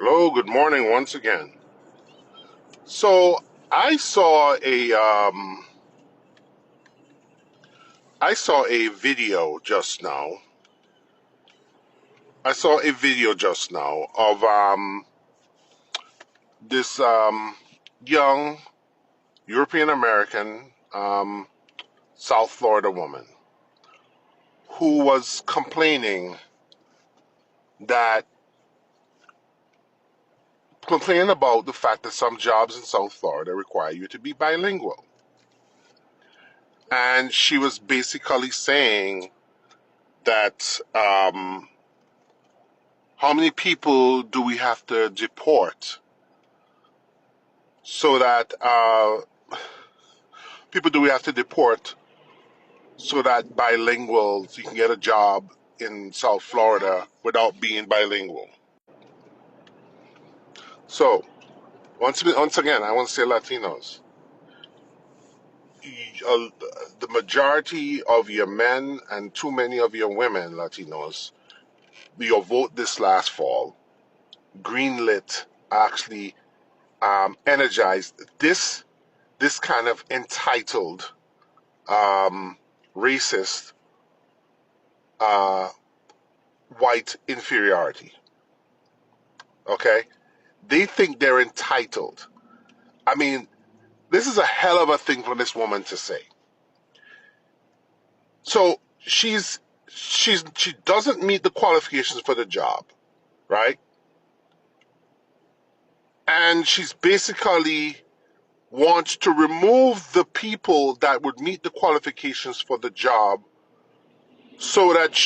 Hello, good morning once again. So I saw a video just now. I saw a video just now of this young European American South Florida woman who was complaining about the fact that some jobs in South Florida require you to be bilingual. And she was basically saying that how many people do we have to deport so that bilinguals you can get a job in South Florida without being bilingual? So once again, I want to say Latinos, the majority of your men and too many of your women, Latinos, your vote this last fall greenlit actually energized this kind of entitled racist white inferiority. Okay? They think they're entitled. I mean, this is a hell of a thing for this woman to say. So she doesn't meet the qualifications for the job, right? And she's basically wants to remove the people that would meet the qualifications for the job so that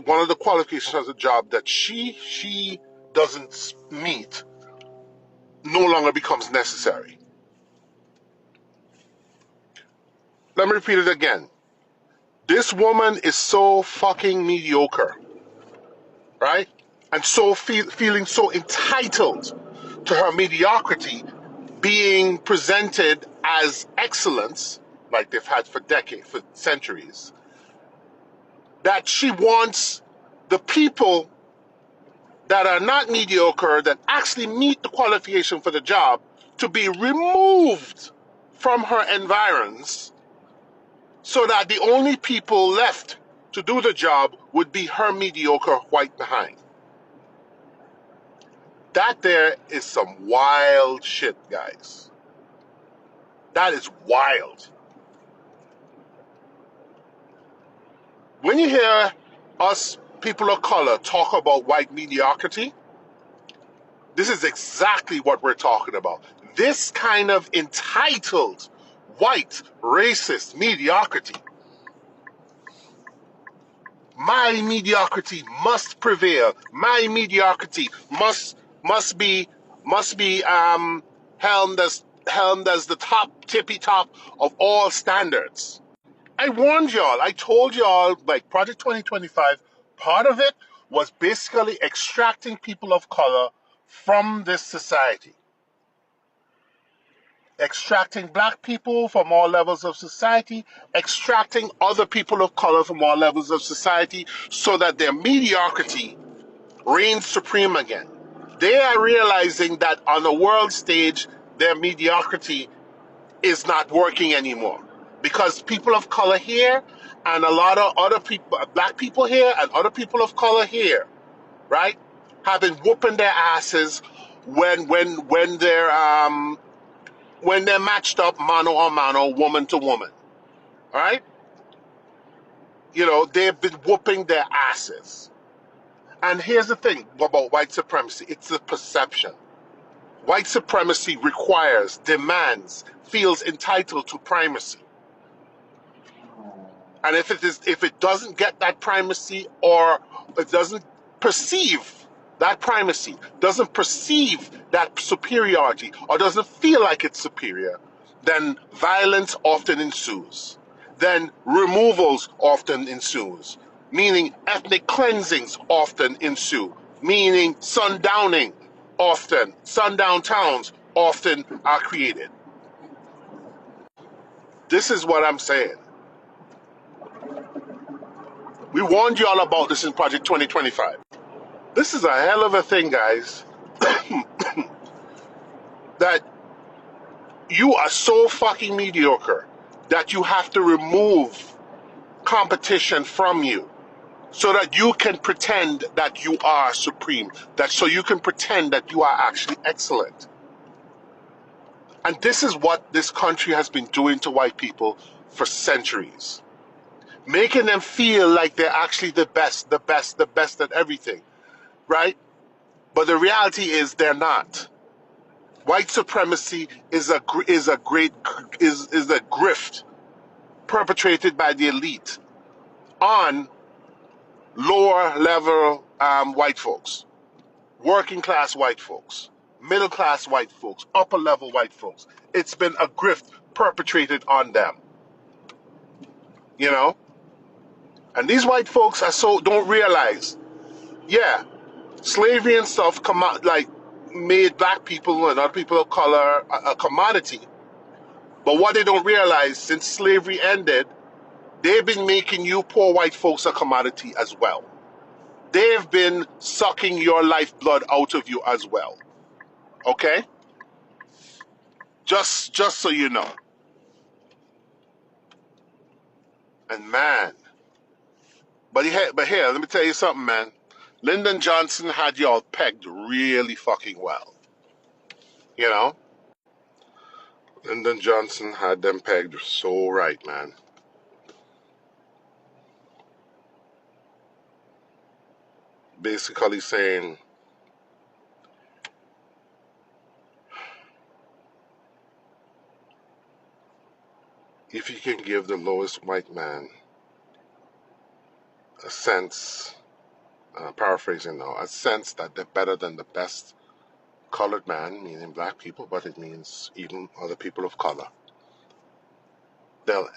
one of the qualifications of the job that she doesn't meet no longer becomes necessary. Let me repeat it again. This woman is so fucking mediocre, right? And so feeling so entitled to her mediocrity being presented as excellence, like they've had for centuries, that she wants the people that are not mediocre, that actually meet the qualification for the job, to be removed from her environs so that the only people left to do the job would be her mediocre white behind. That there is some wild shit, guys. That is wild. When you hear us people of color talk about white mediocrity, this is exactly what we're talking about. This kind of entitled white racist mediocrity. My mediocrity must prevail. My mediocrity must be helmed as the tippy top of all standards. I warned y'all. I told y'all, like, Project 2025, part of it was basically extracting people of color from this society. Extracting black people from all levels of society, extracting other people of color from all levels of society so that their mediocrity reigns supreme again. They are realizing that on the world stage, their mediocrity is not working anymore. Because people of color here and a lot of other people, black people here and other people of color here, right, have been whooping their asses when they're matched up mano a mano, woman to woman. All right? You know, they've been whooping their asses. And here's the thing about white supremacy. It's a perception. White supremacy requires, demands, feels entitled to primacy. And if it doesn't get that primacy, or it doesn't perceive that primacy, doesn't perceive that superiority, or doesn't feel like it's superior, then violence often ensues. Then removals often ensues. Meaning ethnic cleansings often ensue. Meaning sundown towns often are created. This is what I'm saying. We warned you all about this in Project 2025. This is a hell of a thing, guys, that you are so fucking mediocre that you have to remove competition from you so that you can pretend that you are supreme, that so you can pretend that you are actually excellent. And this is what this country has been doing to white people for centuries, making them feel like they're actually the best, the best, the best at everything, right? But the reality is they're not. White supremacy is a grift perpetrated by the elite on lower level white folks, working class white folks, middle class white folks, upper level white folks. It's been a grift perpetrated on them, you know? And these white folks are so don't realize, yeah, slavery and stuff come out like made black people and other people of color a commodity. But what they don't realize, since slavery ended, they've been making you poor white folks a commodity as well. They've been sucking your lifeblood out of you as well. Okay? Just so you know. And man, but here, let me tell you something, man. Lyndon Johnson had y'all pegged really fucking well. You know? Lyndon Johnson had them pegged so right, man. Basically saying, if you can give the lowest white man a sense, paraphrasing now, a sense that they're better than the best colored man, meaning black people, but it means even other people of color, they'll,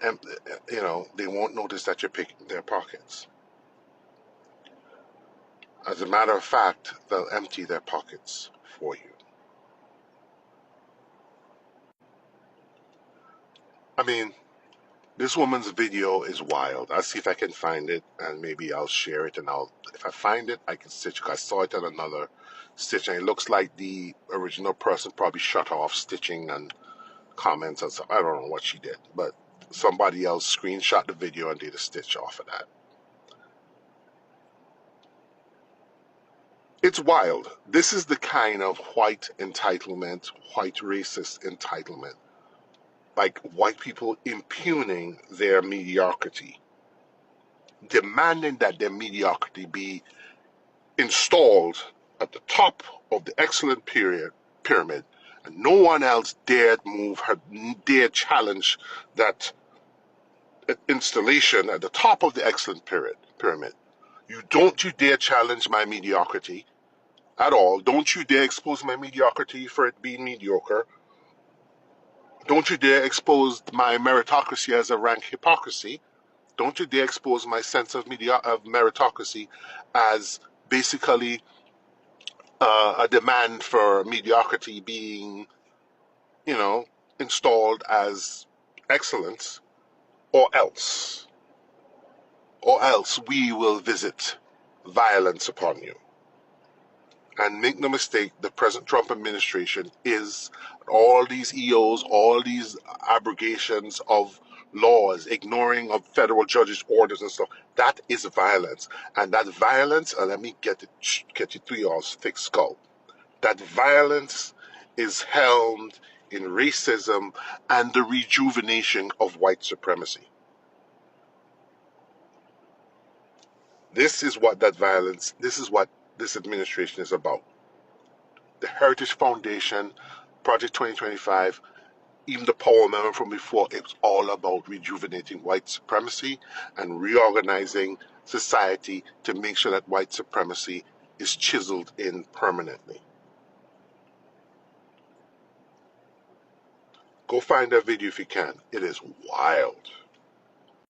they won't notice that you're picking their pockets. As a matter of fact, they'll empty their pockets for you. I mean, this woman's video is wild. I'll see if I can find it, and maybe I'll share it, and if I find it, I can stitch. I saw it on another stitch, and it looks like the original person probably shut off stitching and comments and stuff. I don't know what she did, but somebody else screenshot the video and did a stitch off of that. It's wild. This is the kind of white entitlement, white racist entitlement. Like white people impugning their mediocrity, demanding that their mediocrity be installed at the top of the excellent pyramid, and no one else dared challenge that installation at the top of the excellent pyramid. Don't you dare challenge my mediocrity at all. Don't you dare expose my mediocrity for it being mediocre. Don't you dare expose my meritocracy as a rank hypocrisy. Don't you dare expose my sense of meritocracy as basically a demand for mediocrity being, installed as excellence, or else we will visit violence upon you. And make no mistake, the present Trump administration is all these EOs, all these abrogations of laws, ignoring of federal judges' orders and stuff. That is violence. And that violence, let me get it through your thick skull. That violence is helmed in racism and the rejuvenation of white supremacy. This is what this administration is about. The Heritage Foundation, Project 2025, even the Power Amendment from before, it was all about rejuvenating white supremacy and reorganizing society to make sure that white supremacy is chiseled in permanently. Go find that video if you can. It is wild.